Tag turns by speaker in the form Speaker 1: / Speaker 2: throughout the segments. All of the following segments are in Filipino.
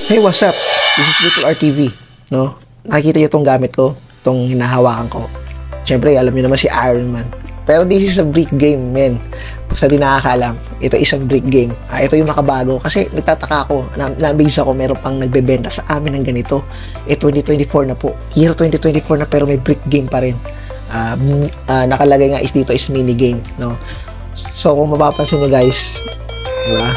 Speaker 1: Hey, what's up? This is Little RTV, no? Nakikita niyo itong gamit ko, itong hinahawakan ko. Siyempre, alam niyo naman si Iron Man. Pero this is a brick game, men. Sa di nakakaalam, ito isang brick game. Ito yung makabago. Kasi nagtataka ako, na-amaze ako, meron pang nagbebenta sa amin ng ganito. 2024 na po. Year 2024 na pero may brick game pa rin. Nakalagay nga dito is mini game, no? So, kung mapapansin nyo guys, diba?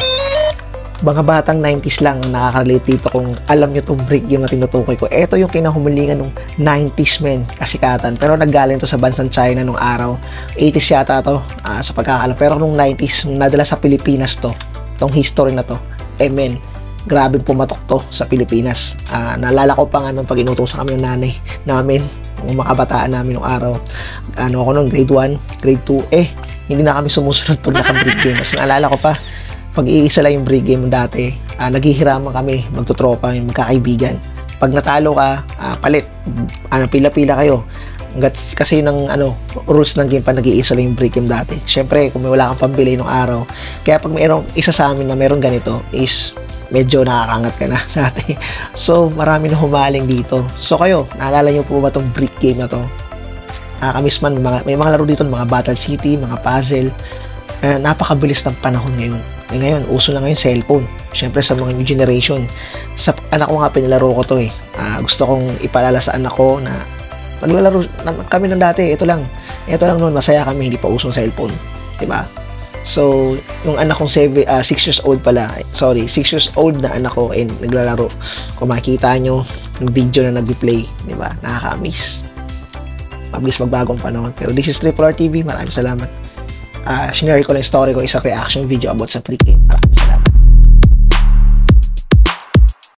Speaker 1: Mga batang 90s lang nakaka-relate dito kung alam nyo itong brick game na tinutukoy ko. Ito yung kinahumalingan ng 90s men, kasikatan. Pero naggaling to sa bansang China nung araw. 80s yata to, sa pagkakalam. Pero nung 90s, nadala sa Pilipinas to. Itong history na to. Men, grabe pumatok to sa Pilipinas. Naalala ko pa nga nung pag inutusan kami ng nanay namin, ng mga kabataan namin nung araw. Ako nung grade 1, grade 2, hindi na kami sumusunod pag naka-brick game. Mas naalala ko pa, pag-iisa lang yung break game dati, naghihiraman kami, magtutropa, yung magkakaibigan. Pag natalo ka, palit, pila-pila kayo. Kasi ng rules ng game pa, nag-iisa lang yung break game dati. Siyempre, kung may wala kang pambili nung araw, kaya pag mayroong isa sa amin na meron ganito, is medyo nakakangat ka na dati. So, marami na humaling dito. So, kayo, naalala nyo po ba itong break game na to? Nakakamiss man, may mga laro dito, mga Battle City, mga puzzle. Napakabilis ng panahon ngayon. Ngayon, uso na ngayon cellphone. Siyempre sa mga new generation. Sa anak ko nga pinalaro ko to eh. Gusto kong ipalala sa anak ko na naglalaro kami ng dati. Ito lang noon, masaya kami, hindi pa usong cellphone. Diba? So, yung anak kong 6 years old pala. 6 years old na anak ko and naglalaro. Kung makikita nyo yung video na nag-play, diba? Nakaka-amaze. Mabilis magbagong panahon. Pero this is Triple R TV. Maraming salamat. Sinare ko lang story ko, isang reaction video about sa pre-game.